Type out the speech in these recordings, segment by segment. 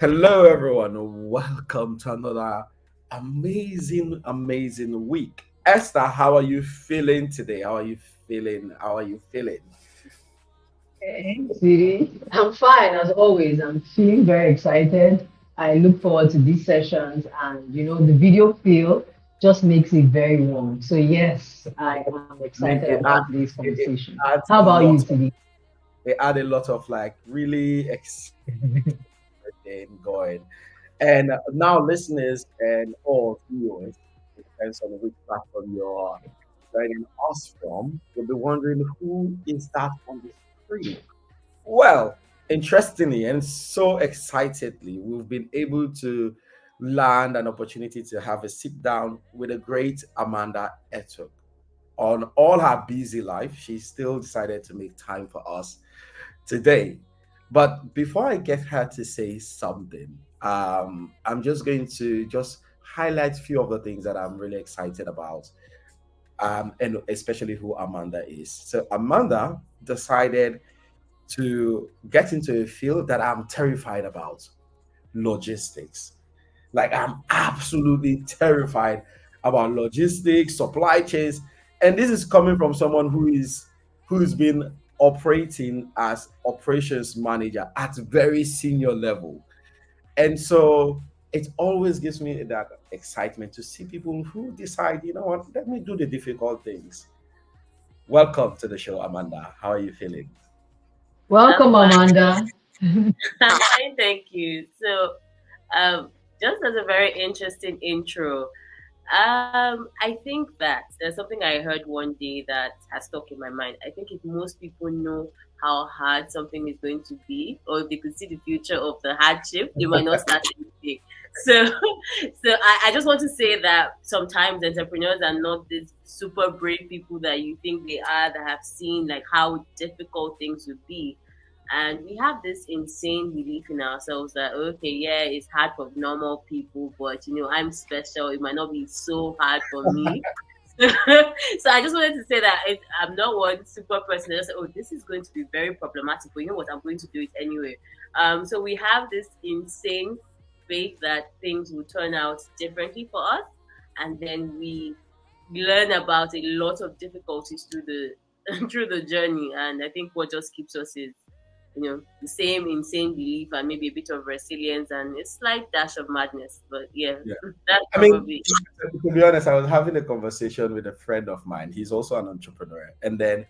Hello, everyone. Welcome to another amazing week. Esther, how are you feeling today? How are you feeling? How are you feeling? Hey, Siri. I'm fine as always. I'm feeling very excited. I look forward to these sessions, and the video feel just makes it very warm. So yes, I am I mean, excited about today's it conversation. adds How a about you, lot of Siri? it add a lot of like really exciting going. And now, listeners and all viewers, it depends on which platform you're joining us from. You'll be wondering who is that on the screen. Well, interestingly and so excitedly, we've been able to land an opportunity to have a sit down with a great Amanda Etuk. On all her busy life, she still decided to make time for us today. But before I get her to say something, I'm just going to just highlight a few of the things that I'm really excited about, and especially who Amanda is. So Amanda decided to get into a field that I'm terrified about, logistics. Like, I'm absolutely terrified about logistics, supply chains. And this is coming from someone who's been operating as operations manager at very senior level. And so it always gives me that excitement to see people who decide, you know what, let me do the difficult things. Welcome to the show, Amanda. How are you feeling? I'm Welcome, fine. Amanda. I'm fine, thank you. So, just as a very interesting intro, I think that there's something I heard one day that has stuck in my mind. I think if most people know how hard something is going to be, or if they could see the future of the hardship, they might not start anything. So, so I just want to say that sometimes entrepreneurs are not these super brave people that you think they are, that have seen like how difficult things would be. And we have this insane belief in ourselves that okay, yeah, it's hard for normal people, but I'm special. It might not be so hard for me. So I just wanted to say that I'm not one super person that just say, oh, this is going to be very problematic, but you know what, I'm going to do it anyway. So we have this insane faith that things will turn out differently for us, and then we learn about a lot of difficulties through the through the journey. And I think what just keeps us is the same insane belief and maybe a bit of resilience and a slight dash of madness. But yeah, Yeah. that's I mean, probably to be honest, I was having a conversation with a friend of mine. He's also an entrepreneur. And then,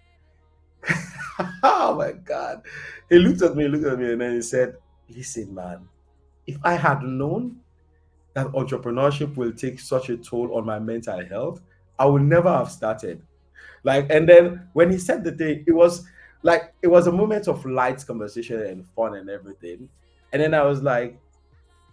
oh my God, looked at me, and then he said, listen, man, if I had known that entrepreneurship will take such a toll on my mental health, I would never have started. Like, and then when he said the thing, it was a moment of light conversation and fun and everything. And then I was like,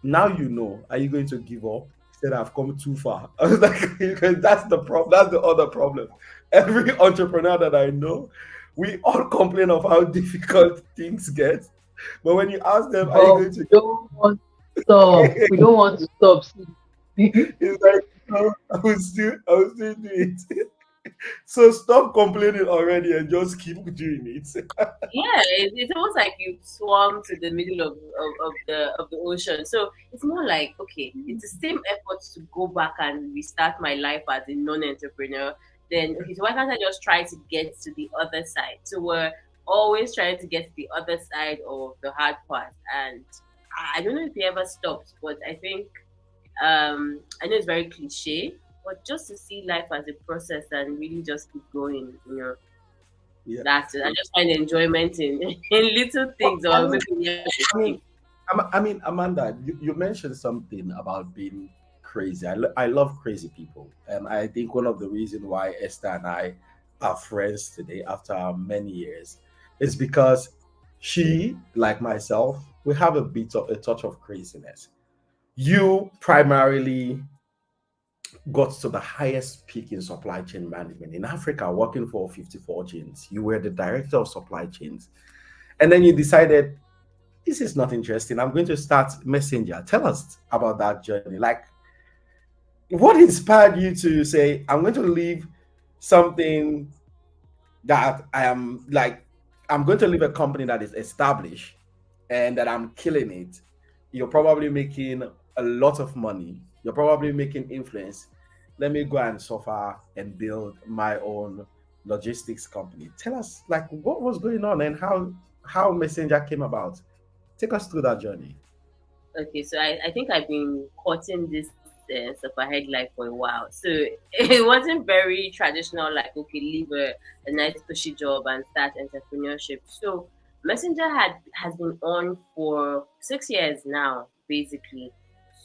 now you know, are you going to give up? He said, I've come too far. I was like, because that's the problem. That's the other problem. Every entrepreneur that I know, we all complain of how difficult things get. But when you ask them, are you But going we to don't want to stop. We don't want to stop. Siri. it's like, no, I will still do it. So stop complaining already and just keep doing it. yeah. It's almost like you swam to the middle of the ocean. So it's more like okay, it's the same effort to go back and restart my life as a non-entrepreneur. Then okay, so why can't I just try to get to the other side? So we're always trying to get to the other side of the hard part, and I don't know if he ever stops, but I think I know it's very cliche, but just to see life as a process and really just keep going, Yeah. that's it. I just find enjoyment in in little Well, things or maybe in I everything. mean, Amanda, you mentioned something about being crazy. I love crazy people, and I think one of the reasons why Esther and I are friends today after many years is because she, like myself, we have a touch of craziness. You primarily got to the highest peak in supply chain management in Africa, working for 54 Chains. You were the director of supply chains, and then you decided this is not interesting. I'm going to start Messenger. Tell us about that journey. Like, what inspired you to say, I'm going to leave something that I am like, I'm going to leave a company that is established and that I'm killing it. You're probably making a lot of money. You're probably making influence. Let me go and suffer and build my own logistics company. Tell us, like, what was going on and how Messenger came about. Take us through that journey. Okay, so I think I've been courting this super head life for a while. So it wasn't very traditional, like, okay, leave a nice cushy job and start entrepreneurship. So Messenger has been on for 6 years now, basically.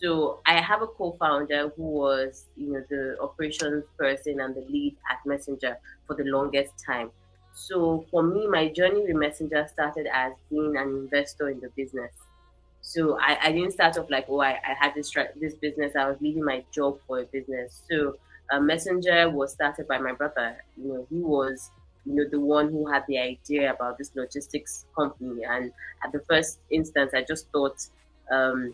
So I have a co-founder who was, the operations person and the lead at Messenger for the longest time. So for me, my journey with Messenger started as being an investor in the business. So I didn't start off like, oh, I had this business. I was leaving my job for a business. So Messenger was started by my brother. He was, the one who had the idea about this logistics company. And at the first instance, I just thought, I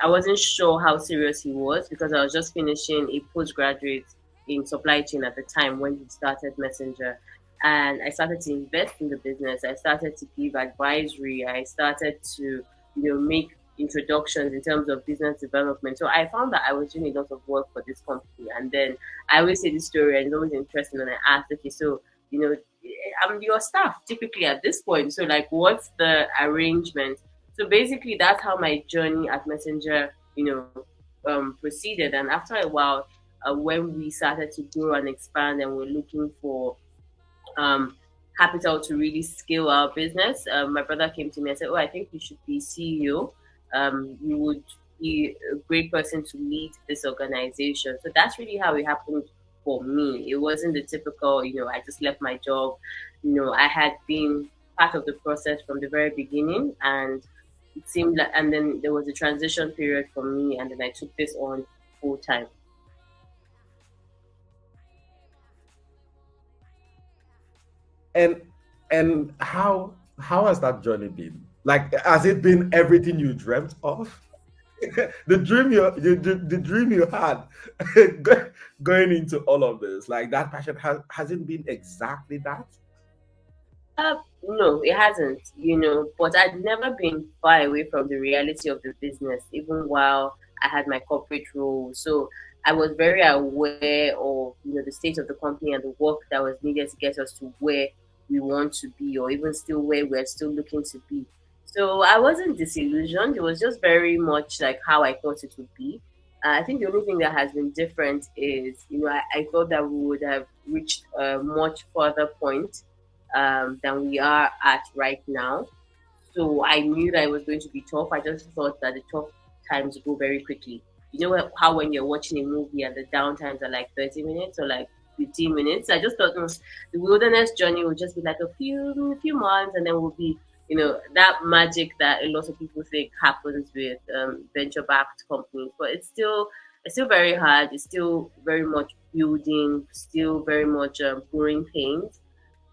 wasn't sure how serious he was because I was just finishing a postgraduate in supply chain at the time when he started Messenger. And I started to invest in the business. I started to give advisory. I started to make introductions in terms of business development. So I found that I was doing a lot of work for this company. And then I always say this story and it's always interesting. And I asked, okay, so, I'm your staff typically at this point. So, like, what's the arrangement? So basically, that's how my journey at Messenger, proceeded. And after a while, when we started to grow and expand and we're looking for um, capital to really scale our business. My brother came to me and said, "Oh, I think you should be CEO. You would be a great person to lead this organization." So that's really how it happened for me. It wasn't the typical, I just left my job. I had been part of the process from the very beginning, and it seemed like, and then there was a transition period for me, and then I took this on full time. And how has that journey been? Like, has it been everything you dreamt of? The dream you had going into all of this, like that passion has it been exactly that? No, it hasn't, but I'd never been far away from the reality of the business, even while I had my corporate role. So I was very aware of, the state of the company and the work that was needed to get us to where we want to be, or even still where we're still looking to be. So I wasn't disillusioned. It was just very much like how I thought it would be. I think the only thing that has been different is, I thought that we would have reached a much further point than we are at right now. So I knew that it was going to be tough. I just thought that the tough times go very quickly. How when you're watching a movie and the downtimes are like 30 minutes or like 15 minutes. I just thought the wilderness journey would just be like a few months, and then we'll be, that magic that a lot of people think happens with venture backed companies. But it's still very hard. It's still very much building, still very much pouring paint.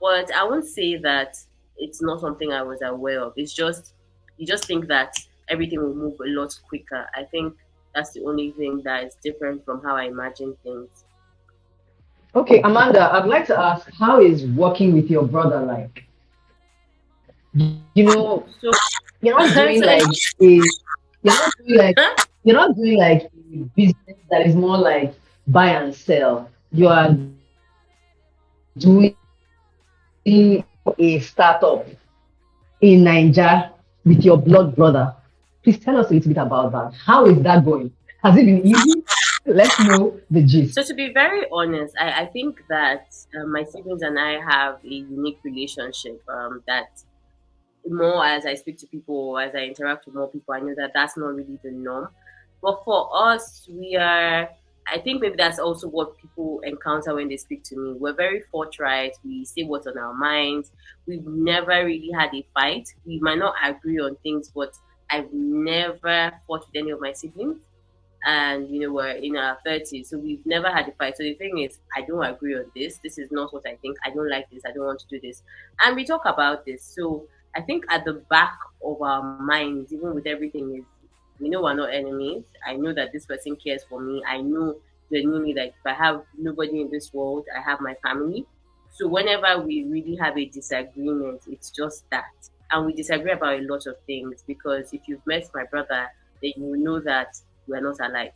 But I won't say that it's not something I was aware of. It's just you just think that everything will move a lot quicker. I think that's the only thing that is different from how I imagine things. Okay, Amanda, I'd like to ask, how is working with your brother like? So, You're not doing so like you're not doing like you're not doing like a business that is more like buy and sell. You are doing a startup in Nigeria with your blood brother. Please tell us a little bit about that. How is that going? Has it been easy? Let's know the gist. So to be very honest, I think that my siblings and I have a unique relationship. That more as I speak to people, as I interact with more people, I know that that's not really the norm. But for us, we are. I think maybe that's also what people encounter when they speak to me. We're very forthright. We say what's on our minds. We've never really had a fight. We might not agree on things, but I've never fought with any of my siblings, and we're in our 30s, so we've never had a fight. So the thing is, I don't agree on this is not what I think. I don't like this. I don't want to do this, and we talk about this. So I think at the back of our minds, even with everything, is we know we're not enemies. I know that this person cares for me. I know genuinely that if I have nobody in this world, I have my family. So whenever we really have a disagreement, it's just that. and we disagree about a lot of things. Because if you've met my brother, then you will know that we're not alike.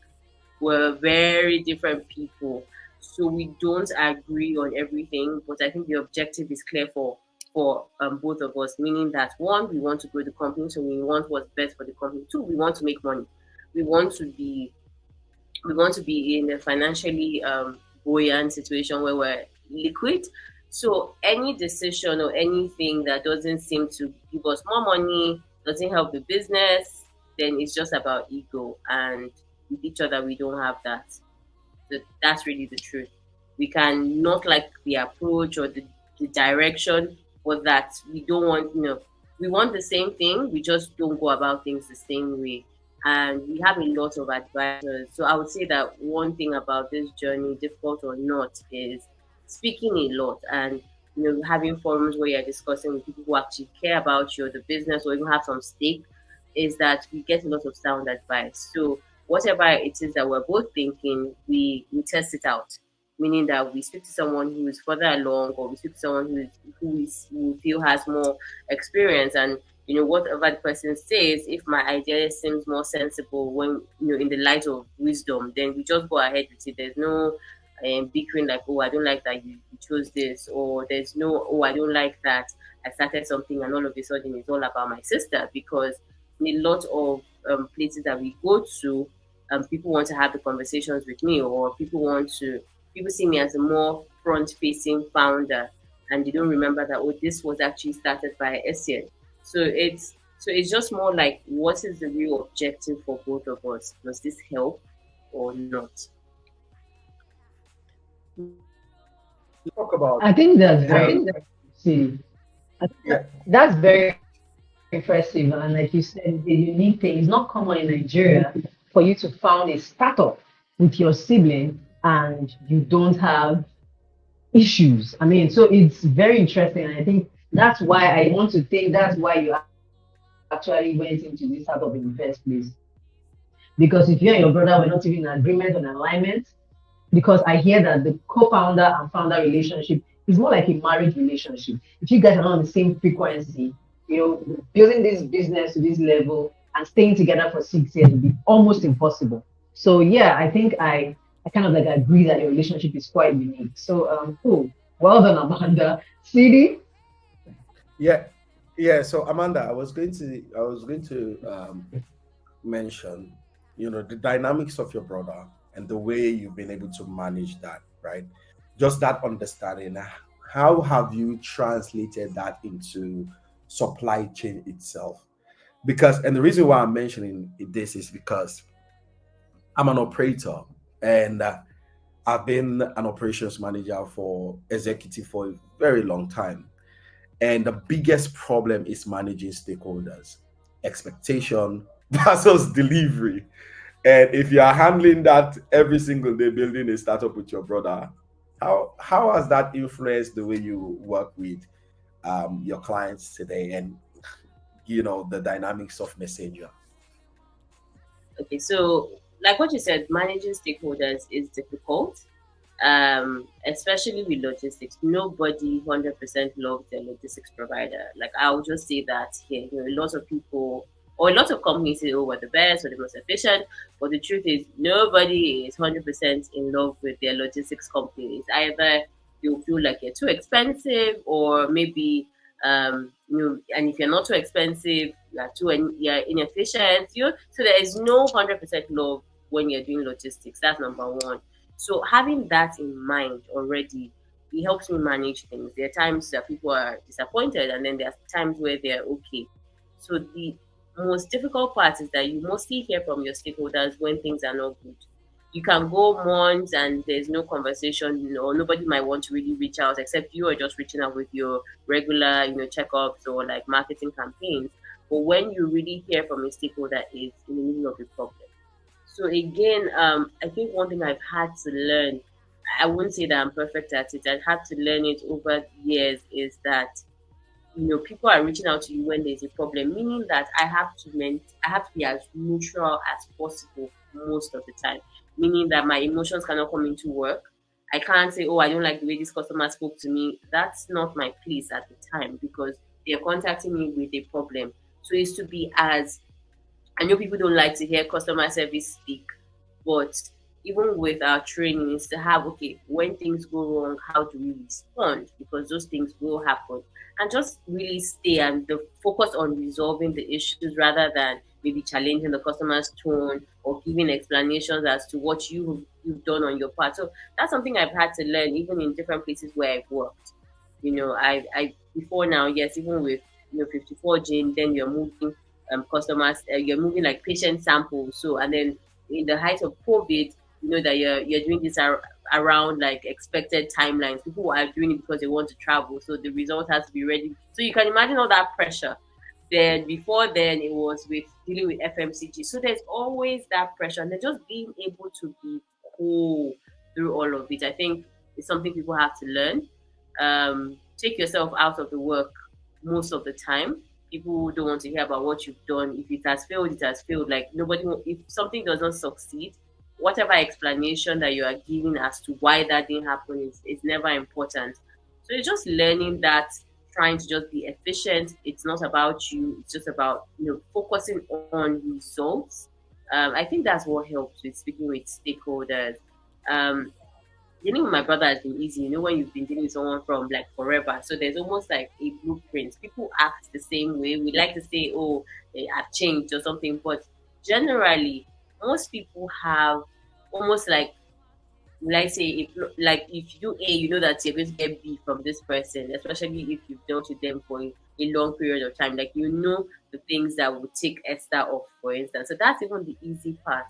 We're very different people, so we don't agree on everything. But I think the objective is clear for both of us, meaning that one, we want to grow the company, so we want what's best for the company. Two, we want to make money. We want to be we want to be in a financially buoyant situation where we're liquid. So any decision or anything that doesn't seem to give us more money, doesn't help the business, then it's just about ego. And with each other, we don't have that. That's really the truth. We can not like the approach or the direction, but that we don't want, we want the same thing, we just don't go about things the same way. And we have a lot of advisors. So I would say that one thing about this journey, difficult or not, is speaking a lot and having forums where you're discussing with people who actually care about you, or the business, or even have some stake, is that we get a lot of sound advice. So whatever it is that we're both thinking, we test it out. Meaning that we speak to someone who is further along, or we speak to someone who we feel has more experience, and whatever the person says, if my idea seems more sensible when in the light of wisdom, then we just go ahead with it. There's no bickering like, oh, I don't like that you chose this, or there's no, oh, I don't like that I started something and all of a sudden it's all about my sister. Because in a lot of places that we go to, people want to have the conversations with me, or people see me as a more front facing founder, and they don't remember that, oh, this was actually started by Essien. So it's just more like, what is the real objective for both of us? Does this help or not? Talk about I think that's yeah, very see. I think yeah, that's very impressive. And like you said, the unique thing. It's not common in Nigeria for you to found a startup with your sibling and you don't have issues. I mean, so it's very interesting. And I think that's why I want to think that's why you actually went into this startup in the first place. Because if you and your brother were not even in agreement on alignment, because I hear that the co-founder and founder relationship is more like a marriage relationship. If you guys are not on the same frequency, building this business to this level and staying together for 6 years would be almost impossible. So yeah, I kind of like agree that your relationship is quite unique. So cool. Well done, Amanda. CD? yeah, yeah. So Amanda, I was going to mention, the dynamics of your brother and the way you've been able to manage that, right? Just that understanding. How have you translated that into supply chain itself? Because, and the reason why I'm mentioning this is because I'm an operator, and I've been an operations manager for executive for a very long time. And the biggest problem is managing stakeholders, expectation versus delivery. And if you are handling that every single day, building a startup with your brother, how has that influenced the way you work with your clients today, and the dynamics of Messenger? Okay, so like what you said, managing stakeholders is difficult, especially with logistics. Nobody 100% loves their logistics provider. Like, I'll just say that here, a lot of people or a lot of companies say, oh, we're the best, we're the most efficient. But the truth is, nobody is 100% in love with their logistics company. It's either you feel like you're too expensive, or maybe, and if you're not too expensive, you're inefficient. So there is no 100% love when you're doing logistics. That's number one. So having that in mind already, it helps me manage things. There are times that people are disappointed, and then there are times where they're okay. So the most difficult part is that you mostly hear from your stakeholders when things are not good. You can go months and there's no conversation, nobody might want to really reach out, except you are just reaching out with your regular, checkups or like marketing campaigns. But when you really hear from a stakeholder is in the middle of the problem. So again, I think one thing I've had to learn, I wouldn't say that I'm perfect at it. I've had to learn it over years, is that people are reaching out to you when there's a problem, meaning that I have to be as neutral as possible most of the time. Meaning that my emotions cannot come into work. I can't say, oh, I don't like the way this customer spoke to me. That's not my place at the time, because They are contacting me with a problem. So it's to be as, I know people don't like to hear customer service speak, but even with our training, is to have, okay, when things go wrong, how do we respond? Because those things will happen. And just really stay and the focus on resolving the issues rather than maybe challenging the customer's tone or giving explanations as to what you've done on your part. So that's something I've had to learn even in different places where I've worked. I before now, yes, even with 54 gene, then you're moving customers, you're moving like patient samples. So and then in the height of COVID, you know that you're doing this around like expected timelines. People are doing it because they want to travel, so the result has to be ready. So you can imagine all that pressure. Then before then, it was with dealing with FMCG. So there's always that pressure, and then just being able to be cool through all of it. I think it's something people have to learn. Take yourself out of the work most of the time. People don't want to hear about what you've done. If it has failed, it has failed. Like nobody, if something does not succeed, whatever explanation that you are giving as to why that didn't happen is never important. So it's just learning that, trying to just be efficient. It's not about you. It's just about focusing on results. I think that's what helps with speaking with stakeholders. Um, Dealing with my brother has been easy. When you've been dealing with someone from like forever, so there's almost like a blueprint. People act the same way. We like to say, "Oh, I've changed" or something, but generally, most people have almost like, let's say, if you do A, you know that you're going to get B from this person, especially if you've dealt with them for a long period of time. Like the things that would take Esther off, for instance. So that's even the easy part.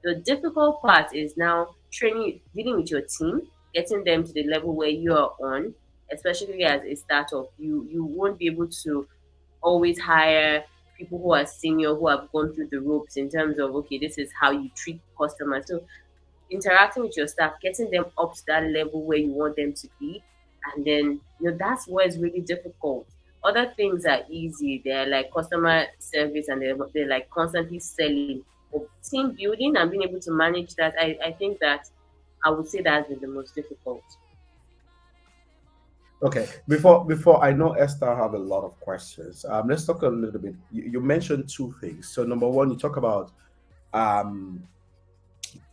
The difficult part is now training, dealing with your team, getting them to the level where you are on, especially as a startup. You won't be able to always hire people who are senior, who have gone through the ropes in terms of, okay, this is how you treat customers. So interacting with your staff, getting them up to that level where you want them to be, and then that's where it's really difficult. Other things are easy. They're like customer service, and they're like constantly selling. But team building and being able to manage that, I think that I would say that's been the most difficult. Okay, before I know Esther have a lot of questions. Let's talk a little bit. You mentioned two things. So number one, you talk about um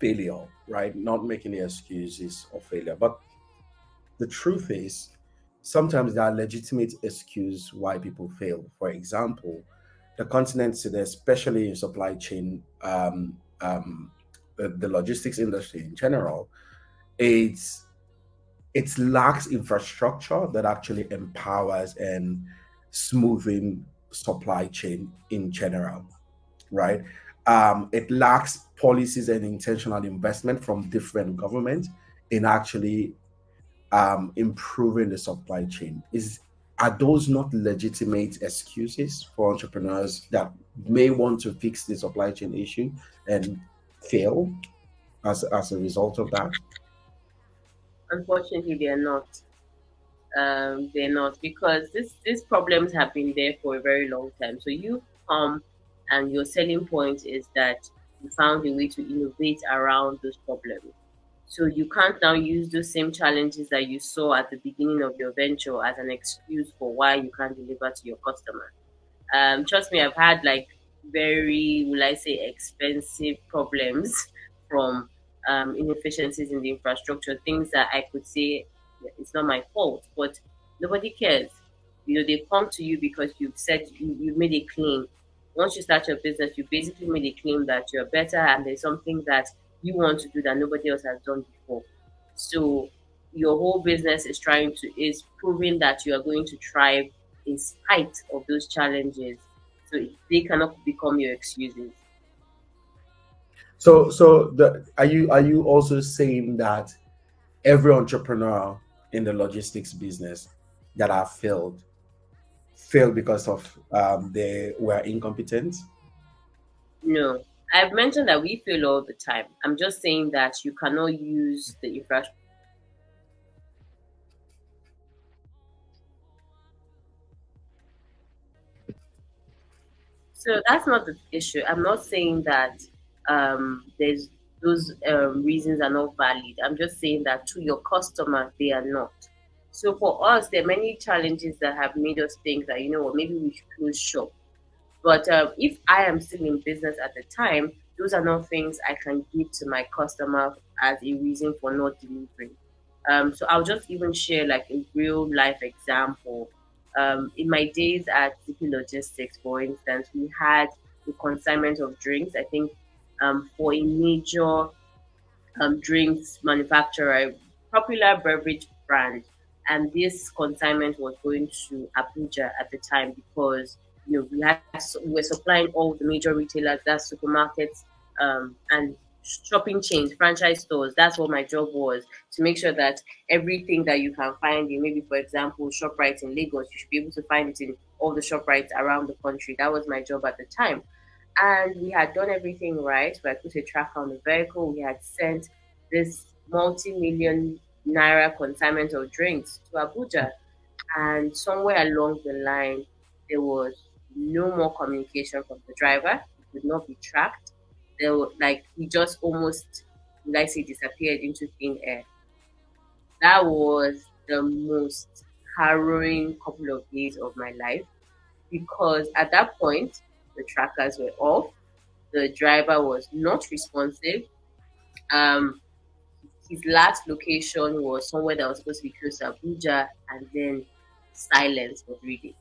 failure, right? Not making the excuses of failure, but the truth is, sometimes there are legitimate excuse why people fail. For example, the continent today, especially in supply chain, the logistics industry in general, it's it lacks infrastructure that actually empowers and smoothing supply chain in general, right? It lacks policies and intentional investment from different governments in actually improving the supply chain. Is Are those not legitimate excuses for entrepreneurs that may want to fix the supply chain issue and fail as a result of that? Unfortunately, they're not. They're not, because these problems have been there for a very long time. So you come, and your selling point is that you found a way to innovate around those problems. So you can't now use those same challenges that you saw at the beginning of your venture as an excuse for why you can't deliver to your customer. Trust me, I've had like very, will I say, expensive problems from inefficiencies in the infrastructure, things that I could say, "Yeah, it's not my fault," but nobody cares. They come to you because you've made a claim. Once you start your business, you basically made a claim that you're better and there's something that you want to do that nobody else has done before. So your whole business is proving that you are going to thrive in spite of those challenges. So they cannot become your excuses. So are you also saying that every entrepreneur in the logistics business that have failed because of they were incompetent? No. I've mentioned that we fail all the time. I'm just saying that you cannot use the infrastructure. So that's not the issue. I'm not saying that there's those reasons are not valid. I'm just saying that to your customer, they are not. So for us, there are many challenges that have made us think that, you know what, maybe we should close shop. But if I am still in business at the time, those are not things I can give to my customer as a reason for not delivering. So I'll just even share like a real life example. In my days at CP Logistics, for instance, we had a consignment of drinks. I think for a major drinks manufacturer, popular beverage brand, and this consignment was going to Abuja at the time because we were supplying all the major retailers, that's supermarkets, and shopping chains, franchise stores. That's what my job was, to make sure that everything that you can find in, maybe for example ShopRite in Lagos, you should be able to find it in all the ShopRites around the country. That was my job at the time. And we had done everything right. We had put a tracker on the vehicle. We had sent this multi-million naira consignment of drinks to Abuja. And somewhere along the line, there was no more communication from the driver. It could not be tracked. There were, like, he just almost, like say, disappeared into thin air. That was the most harrowing couple of days of my life, because at that point the trackers were off, the driver was not responsive. Um, his last location was somewhere that was supposed to be close to Abuja, and then silence for 3 days.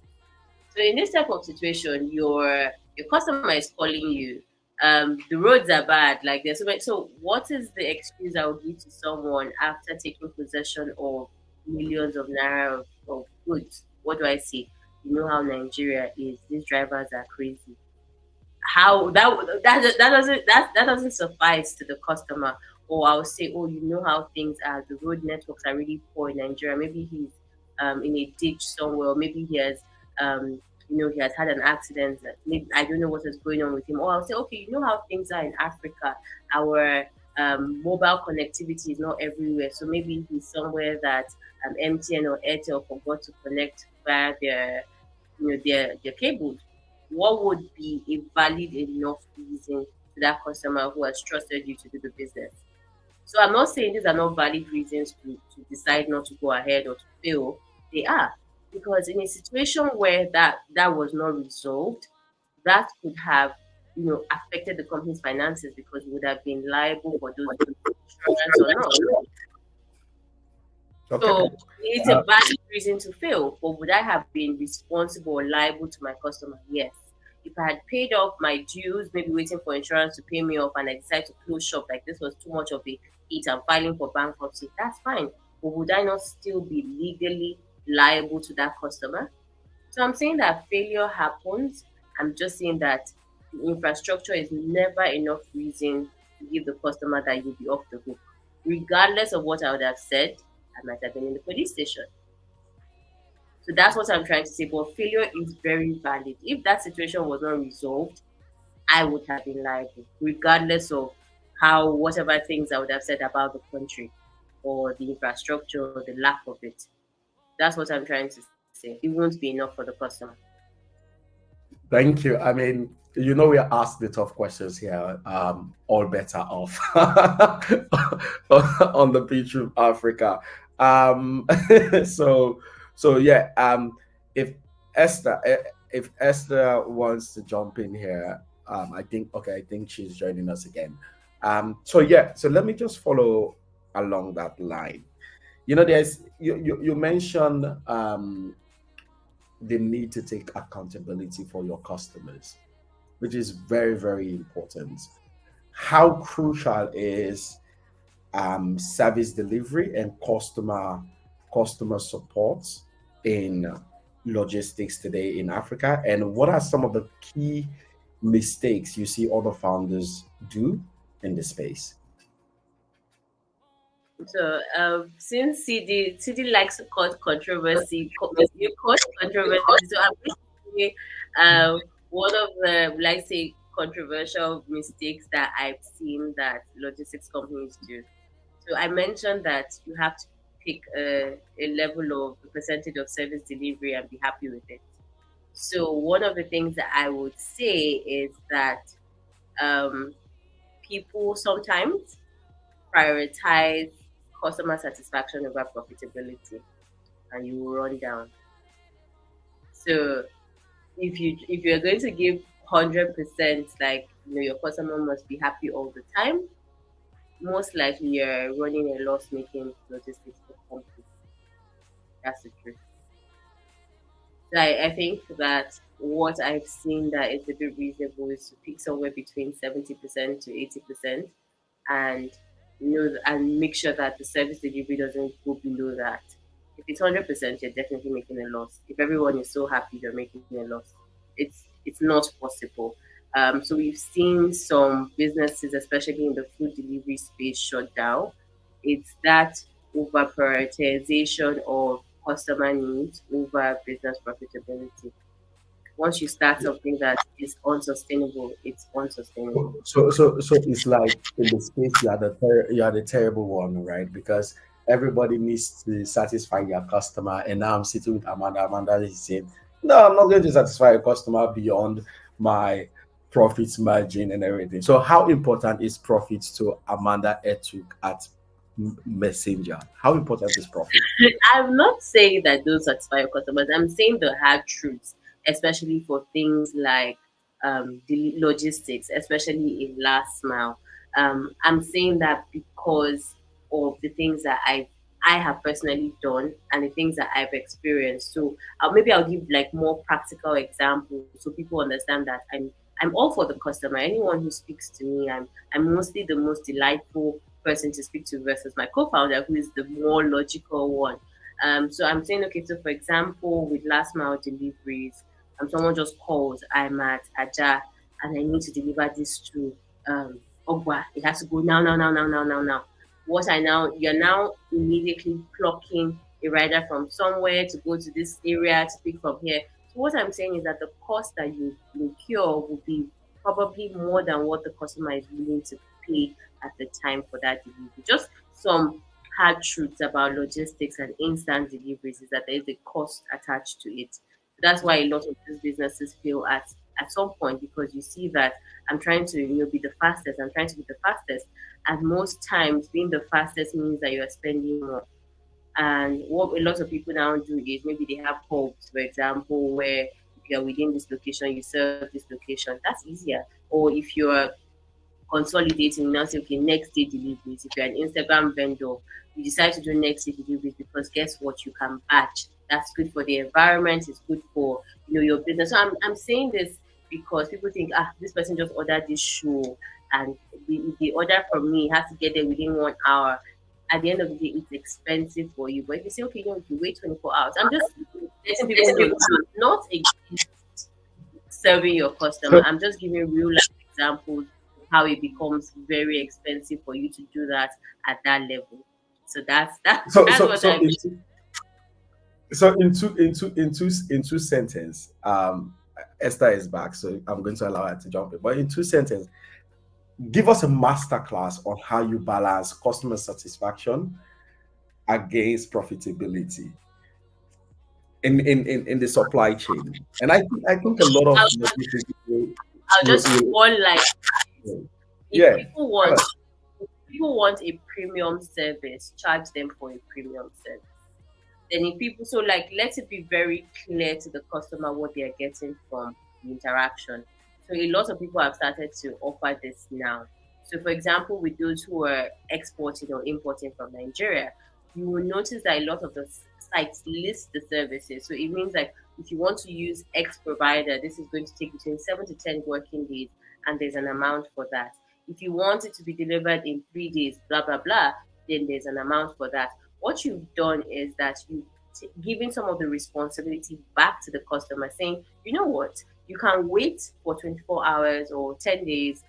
So in this type of situation, your customer is calling you. The roads are bad, like there's so many. So what is the excuse I will give to someone after taking possession of millions of naira of goods? What do I say? You know how Nigeria is. These drivers are crazy. How that doesn't suffice to the customer. Or I'll say, oh, you know how things are. The road networks are really poor in Nigeria. Maybe he's in a ditch somewhere, or maybe he has he has had an accident. Maybe I don't know what is going on with him. Or I'll say, okay, you know how things are in Africa. Our mobile connectivity is not everywhere. So maybe he's somewhere that MTN or Airtel forgot to connect via their cables. What would be a valid enough reason to that customer who has trusted you to do the business? So I'm not saying these are not valid reasons to decide not to go ahead or to fail. They are. Because in a situation where that was not resolved, that could have, affected the company's finances, because we would have been liable for those insurance or not. Okay. So it's a valid reason to fail, but would I have been responsible or liable to my customer? Yes. If I had paid off my dues, maybe waiting for insurance to pay me off, and I decide to close shop, like this was too much of a hit, I'm filing for bankruptcy, that's fine. But would I not still be legally liable to that customer? So I'm saying that failure happens. I'm just saying that the infrastructure is never enough reason to give the customer that you'll be off the hook. Regardless of what I would have said, I might have been in the police station. So that's what I'm trying to say. But failure is very valid. If that situation was not resolved, I would have been liable, regardless of how whatever things I would have said about the country or the infrastructure or the lack of it. That's what I'm trying to say. It won't be enough for the customer. Thank you. I mean, we are asked the tough questions here. All better off on the beach of Africa. Um, so, so yeah. If Esther, if Esther wants to jump in here, I think okay. I think she's joining us again. So yeah. So let me just follow along that line. There's you mentioned the need to take accountability for your customers, which is very, very important. How crucial is service delivery and customer support in logistics today in Africa? And what are some of the key mistakes you see other founders do in this space? So, since CD likes to cause controversy, you cause controversy. So, I'm going to say, one of the, like, say, controversial mistakes that I've seen that logistics companies do. So, I mentioned that you have to pick a level of a percentage of service delivery and be happy with it. So, one of the things that I would say is that um, people sometimes prioritize customer satisfaction over profitability. and you will run down. So if you're going to give 100%, like your customer must be happy all the time, most likely you're running a loss making logistics company. That's the truth. So I think that what I've seen that is a bit reasonable is to pick somewhere between 70% to 80%, and and make sure that the service delivery doesn't go below that. If it's 100%, you're definitely making a loss. If everyone is so happy, you're making a loss. It's not possible. So we've seen some businesses, especially in the food delivery space, shut down. It's that over prioritization of customer needs over business profitability. Once you start something that is unsustainable, it's unsustainable. So it's like in the space you are the terrible one, right? Because everybody needs to satisfy your customer, and now I'm sitting with Amanda. Amanda is saying, "No, I'm not going to satisfy a customer beyond my profits margin and everything." So, how important is profit to Amanda Etuk at Messenger? How important is profit? I'm not saying that those satisfy your customers. I'm saying the hard truths, especially for things like the logistics, especially in last mile. I'm saying that because of the things that I have personally done and the things that I've experienced. So maybe I'll give like more practical examples so people understand that I'm all for the customer. Anyone who speaks to me, I'm mostly the most delightful person to speak to versus my co-founder, who is the more logical one. So I'm saying, okay, so for example, with last mile deliveries, someone just calls, I'm at Aja, and I need to deliver this to um, Ogwa. It has to go now, now, now, now, now, now, now. You're now immediately clocking a rider from somewhere to go to this area to pick from here. So what I'm saying is that the cost that you incur will be probably more than what the customer is willing to pay at the time for that delivery. Just some hard truths about logistics and instant deliveries is that there is a cost attached to it. That's why a lot of these businesses fail at some point, because you see that I'm trying to be the fastest. I'm trying to be the fastest, and most times being the fastest means that you are spending more. And what a lot of people now do is maybe they have hubs, for example, where if you're within this location, you serve this location. That's easier. Or if you're consolidating, you now say, okay, next day deliveries. If you're an Instagram vendor, you decide to do next day deliveries because guess what? You can batch. That's good for the environment. It's good for your business. So I'm saying this because people think, this person just ordered this shoe, and the order from me has to get there within 1 hour. At the end of the day, it's expensive for you. But if you say, okay, if you wait 24 hours, I'm just letting people know that I'm not against serving your customer. So, I'm just giving real life examples of how it becomes very expensive for you to do that at that level. So so, that's so, what so, I in two, so in two sentence, Esther is back, so I'm going to allow her to jump in. But in two sentences, give us a masterclass on how you balance customer satisfaction against profitability in the supply chain. And I think a lot of I'll, logistics I'll just one line. If yeah. people want a premium service, charge them for a premium service. Then if people, so like, let it be very clear to the customer what they are getting from the interaction. So a lot of people have started to offer this now. So for example, with those who are exporting or importing from Nigeria, you will notice that a lot of the sites list the services. So it means like if you want to use X provider, this is going to take between 7 to 10 working days, and there's an amount for that. If you want it to be delivered in 3 days, blah blah blah, then there's an amount for that. What you've done is that you giving some of the responsibility back to the customer, saying, you know what, you can wait for 24 hours or 10 days,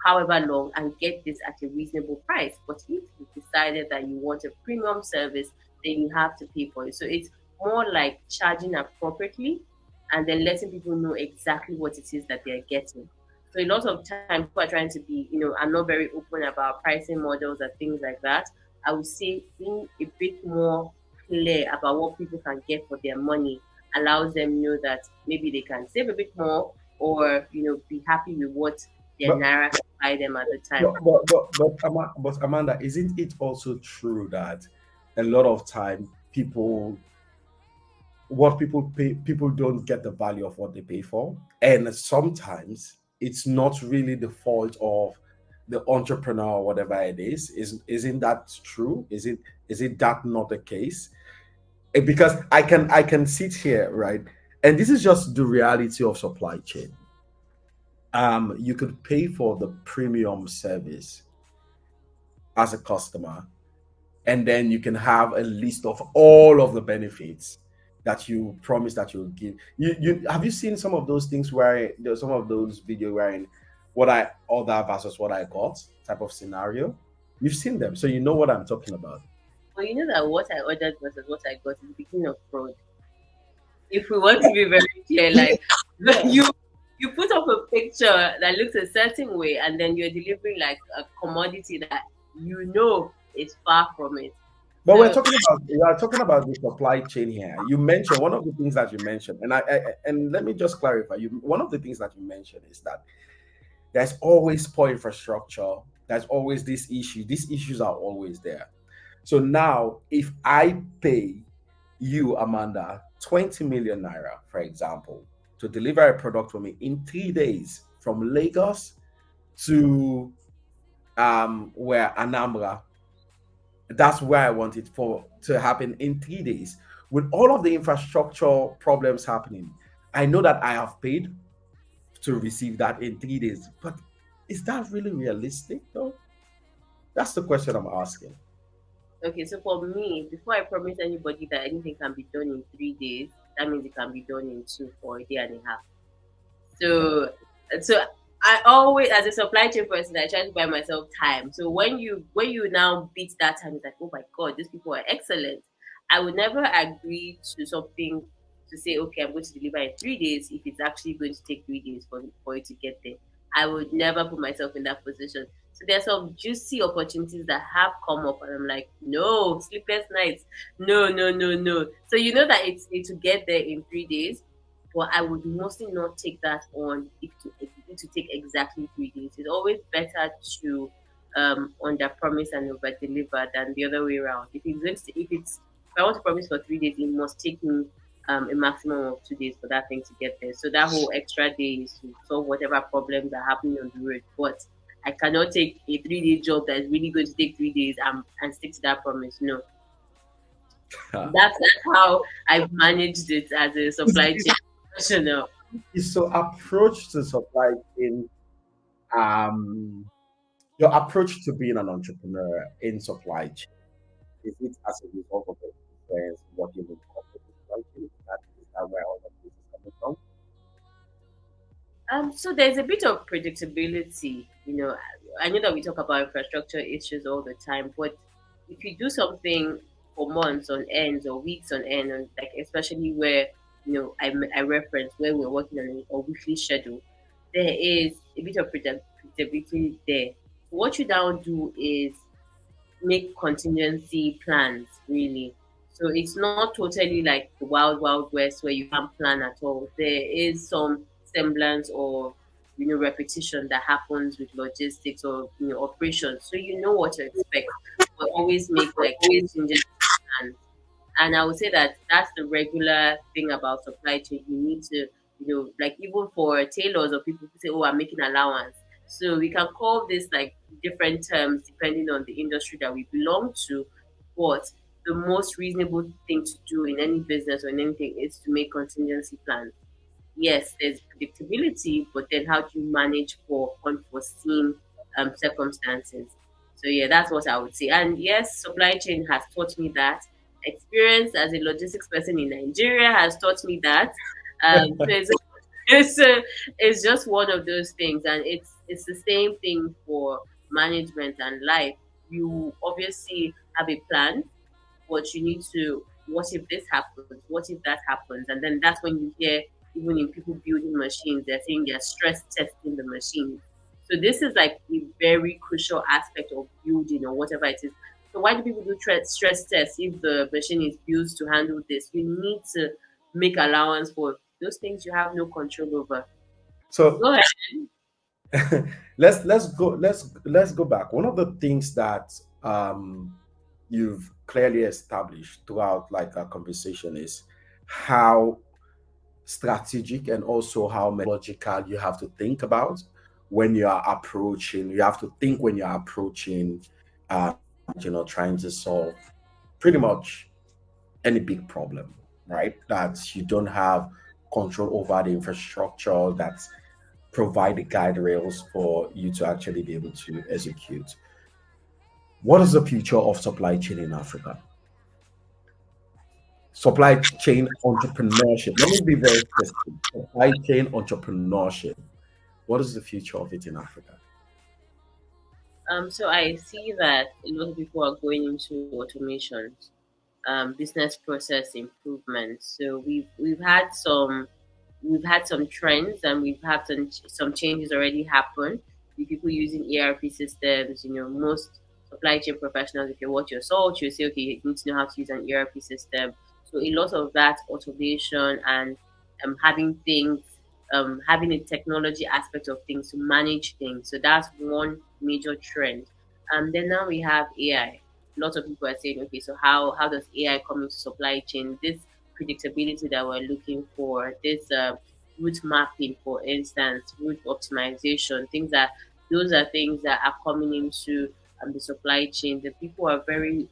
however long, and get this at a reasonable price. But if you decided that you want a premium service, then you have to pay for it. So it's more like charging appropriately and then letting people know exactly what it is that they're getting. So a lot of times people are trying to be, I'm not very open about pricing models and things like that. I would say being a bit more clear about what people can get for their money allows them know that maybe they can save a bit more, or be happy with what their But naira can buy them at the time. but Amanda, isn't it also true that a lot of time people what people pay, people don't get the value of what they pay for. And sometimes it's not really the fault of the entrepreneur or whatever it is. Isn't that true? Is it that not the case? Because I can sit here, right? And this is just the reality of supply chain. You could pay for the premium service as a customer, and then you can have a list of all of the benefits that you promise that you'll give. You have you seen some of those things where there's some of those video wherein what I order versus what I got type of scenario? You've seen them, so you know what I'm talking about. But you know that what I ordered versus what I got is the beginning of fraud. If we want to be very clear, like Yeah. you you put up a picture that looks a certain way, and then you're delivering like a commodity that is far from it. But So we are talking about the supply chain here. You mentioned one of the things that you mentioned, and and let me just clarify. You one of the things that you mentioned is that there's always poor infrastructure. There's always this issue. These issues are always there. So now, if I pay you, Amanda, 20 million naira, for example, to deliver a product for me in 3 days from Lagos to where Anambra, that's where I want it for to happen in 3 days. With all of the infrastructure problems happening, I know that I have paid to receive that in 3 days. But is that really realistic though? That's the question I'm asking. okay, so for me, before I promise anybody that anything can be done in 3 days, that means it can be done in two or a day and a half. So, so I always, as a supply chain person, I try to buy myself time. So when you now beat that time, it's like, oh my god, these people are excellent. I would never agree to something to say, okay, I'm going to deliver in 3 days if it's actually going to take 3 days for it to get there. I would never put myself in that position. So there's some juicy opportunities that have come up, and I'm like, no, sleepless nights, no, no, no, no. So you know that it's to get there in 3 days, but I would mostly not take that on if to take exactly 3 days. It's always better to under promise and over deliver than the other way around. If I want to promise for 3 days, it must take me a maximum of 2 days for that thing to get there. So that whole extra day is to solve whatever problems are happening on the road. But I cannot take a 3 day job that is really going to take 3 days and stick to that promise. No, that's how I've managed it as a supply chain professional. Is so approach to supply chain, um, your approach to being an entrepreneur in supply chain, is it as a result of the experience working with corporate supply chain? Is that where all of this is coming from? So there's a bit of predictability. I know that we talk about infrastructure issues all the time, but if you do something for months on end or weeks on end, and like especially where I reference where we're working on a weekly schedule, there is a bit of predictability there. What you now do is make contingency plans really. So it's not totally like the wild wild west where you can't plan at all. There is some semblance of repetition that happens with logistics or operations, so you know what to expect, but always make like contingency plans. And I would say that that's the regular thing about supply chain. You need to, like even for tailors or people who say, "Oh, I'm making allowance." So we can call this like different terms depending on the industry that we belong to. But the most reasonable thing to do in any business or in anything is to make contingency plans. Yes, there's predictability, but then how do you manage for unforeseen circumstances? So yeah, that's what I would say. And yes, supply chain has taught me that. Experience as a logistics person in Nigeria has taught me that. So it's just one of those things, and it's the same thing for management and life. You obviously have a plan, but you need to, what if this happens, what if that happens, and then that's when you hear, even in people building machines, they're saying they're stress testing the machines. So this is like a very crucial aspect of building or whatever it is. So why do people do stress tests if the machine is built to handle this? You need to make allowance for those things you have no control over. So Go ahead. let's go back. One of the things that you've clearly established throughout like our conversation is how strategic and also how methodological you have to think about when you are approaching. You have to think when you're approaching, trying to solve pretty much any big problem, right? That you don't have control over the infrastructure that provide the guide rails for you to actually be able to execute. What is the future of supply chain in Africa? Supply chain entrepreneurship. Let me be very specific. Supply chain entrepreneurship. What is the future of it in Africa? So I see that a lot of people are going into automations, business process improvements. So we've had some trends, and we've had some changes already happen with people using ERP systems. Most supply chain professionals, if you watch your salt, you say, okay, you need to know how to use an ERP system. So a lot of that automation and having a technology aspect of things to manage things. So that's one major trend. Then now we have AI. Lots of people are saying, okay, so how does AI come into supply chain? This predictability that we're looking for, this route mapping, for instance, route optimization, those are things that are coming into the supply chain. People are very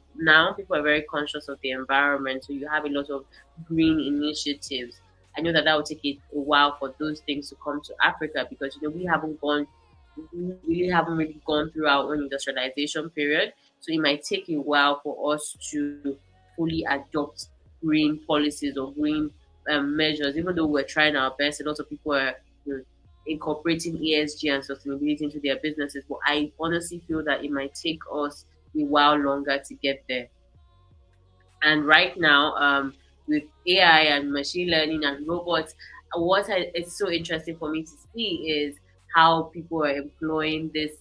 conscious of the environment, so you have a lot of green initiatives. I know that will take it a while for those things to come to Africa, because we really haven't really gone through our own industrialization period. So it might take a while for us to fully adopt green policies or green measures. Even though we're trying our best, a lot of people are incorporating ESG and sustainability into their businesses. But I honestly feel that it might take us a while longer to get there. And right now, with AI and machine learning and robots, it's so interesting for me to see is how people are employing this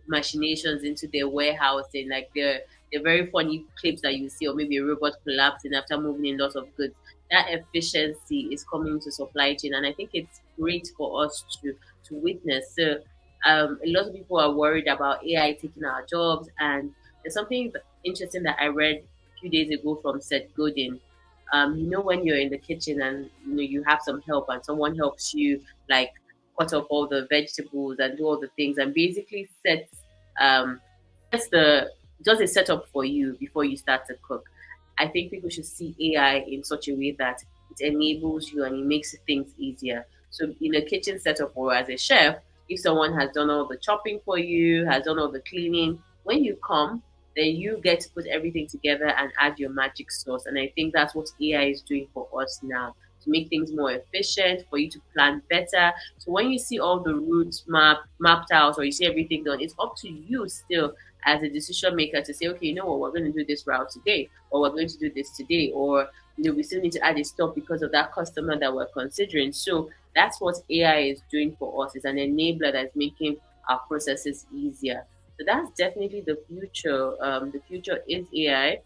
machinations into their warehousing. Like they're very funny clips that you see, or maybe a robot collapsing after moving in lots of goods. That efficiency is coming to supply chain, and I think it's great for us to witness. So a lot of people are worried about AI taking our jobs, and there's something interesting that I read a few days ago from Seth Godin. When you're in the kitchen and you have some help, and someone helps you like cut up all the vegetables and do all the things, and basically sets the does a setup for you before you start to cook. I think people should see AI in such a way that it enables you and it makes things easier. So in a kitchen setup, or as a chef, if someone has done all the chopping for you, has done all the cleaning, when you come, then you get to put everything together and add your magic sauce. And I think that's what AI is doing for us now, to make things more efficient, for you to plan better. So when you see all the routes mapped out, or you see everything done, it's up to you still as a decision maker to say, okay, you know what, we're going to do this route today, or we're going to do this today, or we still need to add a stop because of that customer that we're considering. So that's what AI is doing for us. It's an enabler that's making our processes easier. So that's definitely the future. The future is AI.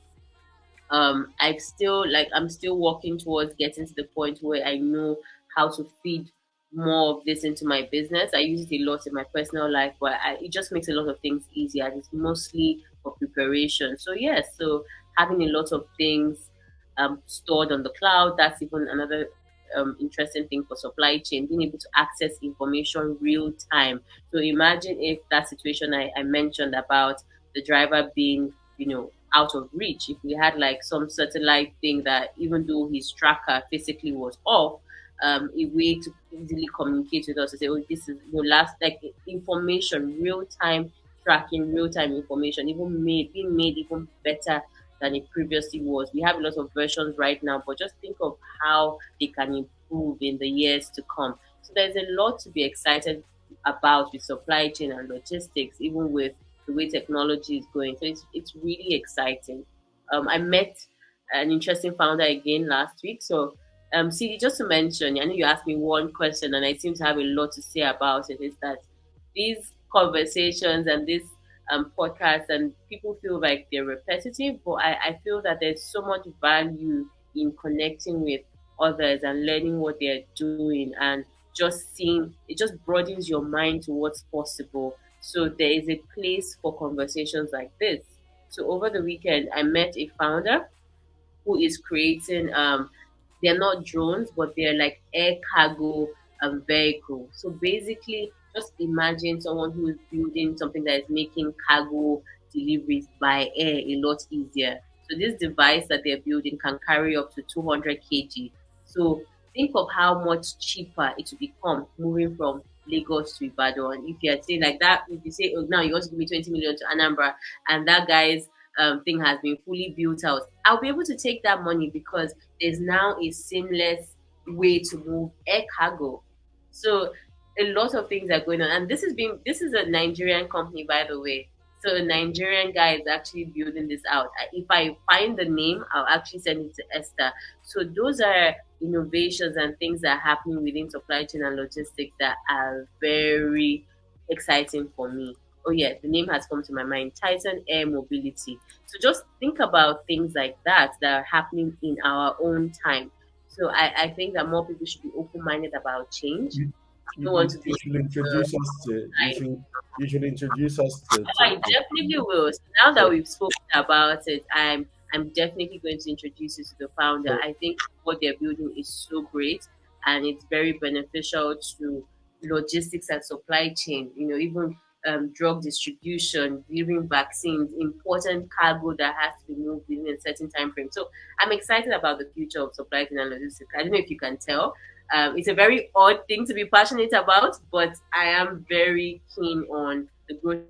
I'm still working towards getting to the point where I know how to feed more of this into my business. I use it a lot in my personal life, but it just makes a lot of things easier. And it's mostly for preparation. So yes, so having a lot of things stored on the cloud, that's even another interesting thing for supply chain, being able to access information real time. So imagine if that situation I mentioned about the driver being, out of reach. If we had like some satellite thing that, even though his tracker physically was off, a way to easily communicate with us to say, oh, this is your last, like, information, real time tracking, real time information, even being made even better than it previously was. We have a lot of versions right now, but just think of how they can improve in the years to come. So there's a lot to be excited about with supply chain and logistics, even with the way technology is going. So it's really exciting. I met an interesting founder again last week. So, see, just to mention, I know you asked me one question, and I seem to have a lot to say about it. Is that these conversations and these podcasts, and people feel like they're repetitive, but I feel that there's so much value in connecting with others and learning what they're doing, and just seeing it just broadens your mind to what's possible. So there is a place for conversations like this. So over the weekend, I met a founder who is creating they're not drones, but they're like air cargo vehicle. So basically, just imagine someone who is building something that is making cargo deliveries by air a lot easier. So this device that they're building can carry up to 200 kg. So think of how much cheaper it will become moving from Lagos to Ibadan. If you're saying like that, if you say, oh, now you want to give me 20 million to Anambra, and that guy's thing has been fully built out, I'll be able to take that money because there's now a seamless way to move air cargo. So a lot of things are going on, and this is a Nigerian company, by the way. So a Nigerian guy is actually building this out. If I find the name, I'll actually send it to Esther. So those are innovations and things that are happening within supply chain and logistics that are very exciting for me. Oh yeah, the name has come to my mind. Titan Air Mobility. So just think about things like that are happening in our own time. So I think that more people should be open minded about change. You, I don't want to be you should introduce us to time. you should introduce us I to definitely will. So now that so we've spoken about it, I'm definitely going to introduce you to the founder. so I think what they're building is so great and it's very beneficial to logistics and supply chain. Even drug distribution, delivering vaccines, important cargo that has to be moved within a certain time frame. So I'm excited about the future of supply chain and logistics. I don't know if you can tell. It's a very odd thing to be passionate about, but I am very keen on the growth of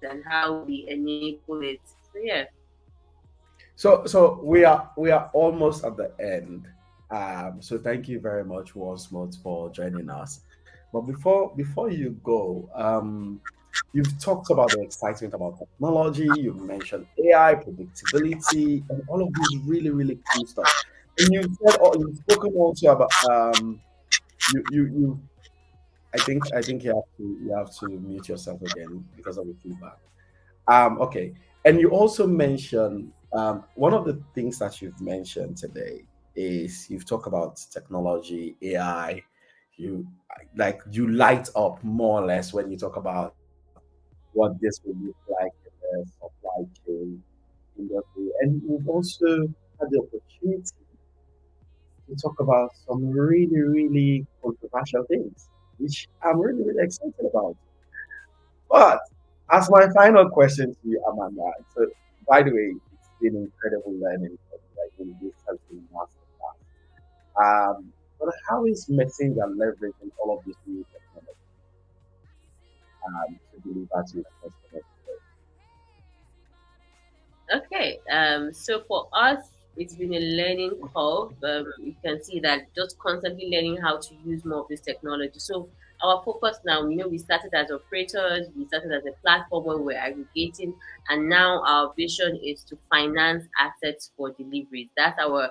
logistics and how we enable it. So yeah. so we are almost at the end. So thank you very much once more for joining us. But before you go, you've talked about the excitement about technology. You've mentioned AI, predictability, and all of these really really cool stuff. And you've spoken also about you. I think you have to mute yourself again because of the feedback. Okay. And you also mentioned one of the things that you've mentioned today is you've talked about technology, AI. You you light up more or less when you talk about what this will look like in the supply chain industry. And you've also had the opportunity to talk about some really, really controversial things, which I'm really, really excited about. But as my final question to you, Amanda, so by the way, it's been incredible learning from you. I think this has been masterclass. But how is Messenger leveraging all of this new technology to deliver to its customers today? Okay, so for us, it's been a learning curve. You can see that just constantly learning how to use more of this technology. So our focus now, we started as operators, we started as a platform where we're aggregating, and now our vision is to finance assets for deliveries. That's our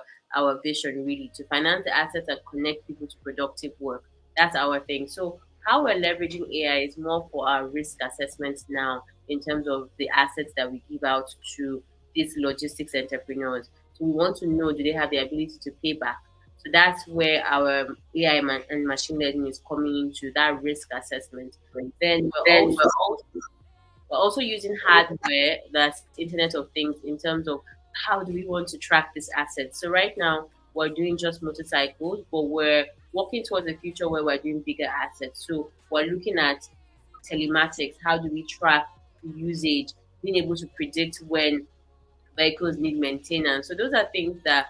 vision really, to finance the assets and connect people to productive work. That's our thing. So how we're leveraging AI is more for our risk assessments now in terms of the assets that we give out to these logistics entrepreneurs. So we want to know, do they have the ability to pay back? So that's where our and machine learning is coming into that risk assessment. Then we're also using hardware, that's Internet of Things, in terms of how do we want to track this asset. So right now we're doing just motorcycles, but we're working towards a future where we're doing bigger assets. So we're looking at telematics. How do we track usage? Being able to predict when vehicles need maintenance. So those are things that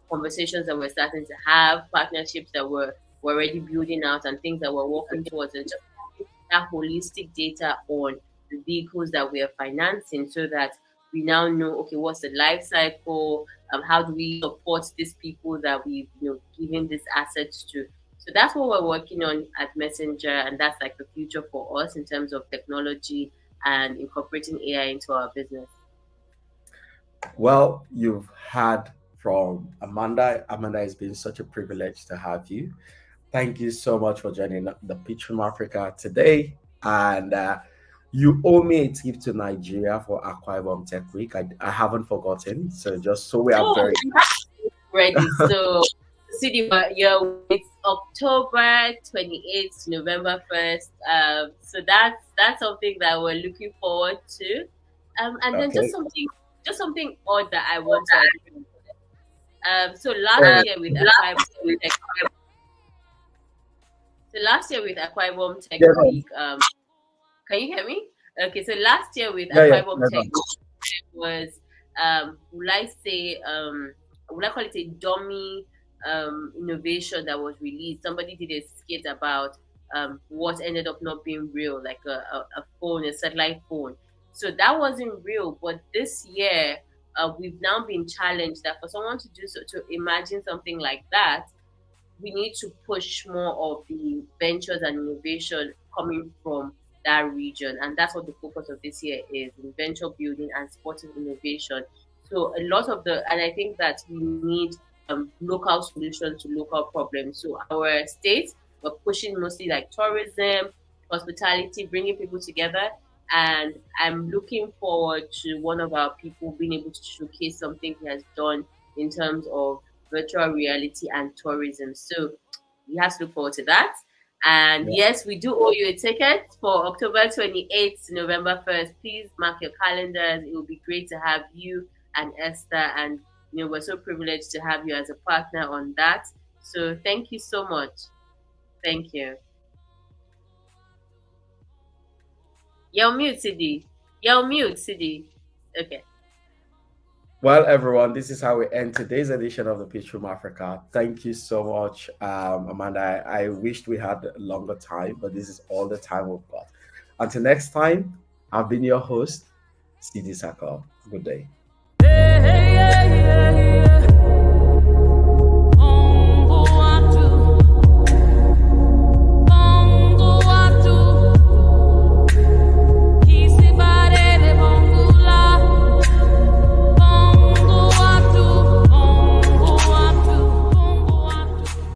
conversations that we're starting to have, partnerships that we're already building out, and things that we're working towards, and just having that holistic data on the vehicles that we are financing, so that we now know, okay, what's the life cycle, how do we support these people that we've given these assets to. So that's what we're working on at Messenger, and that's like the future for us in terms of technology and incorporating AI into our business. Well, you've had from Amanda. Amanda, it's been such a privilege to have you. Thank you so much for joining the Pitch from Africa today. And you owe me a tip to Nigeria for Aqua Ibom Tech Week. I haven't forgotten. So just so we are Oh, very we have ready. So, City, yeah, it's October 28th to November 1st. So that's something that we're looking forward to. And then okay. just something odd that I want to agree. So Very last year with Aqua Tech yeah, no, Week, can you hear me? Okay, so last year with yeah, yeah, Aqua yeah, Tech no. was would I say would I call it a dummy innovation that was released. Somebody did a skit about what ended up not being real, like a phone, a satellite phone. So that wasn't real. But this year, we've now been challenged that for someone to do so, to imagine something like that, we need to push more of the ventures and innovation coming from that region. And that's what the focus of this year is, in venture building and supporting innovation. So a lot of the, and I think that we need local solutions to local problems. So our state, we're pushing mostly like tourism, hospitality, bringing people together. And I'm looking forward to one of our people being able to showcase something he has done in terms of virtual reality and tourism. So you have to look forward to that. And Yeah. yes, we do owe you a ticket for October 28th to November 1st. Please mark your calendars. It will be great to have you and Esther. And, we're so privileged to have you as a partner on that. So thank you so much. Thank you. You're mute, CD. You're mute, CD. Okay. Well, everyone, this is how we end today's edition of the Pitch Room Africa. Thank you so much, Amanda. I wished we had a longer time, but this is all the time we've got. Until next time, I've been your host, CD Saka. Good day.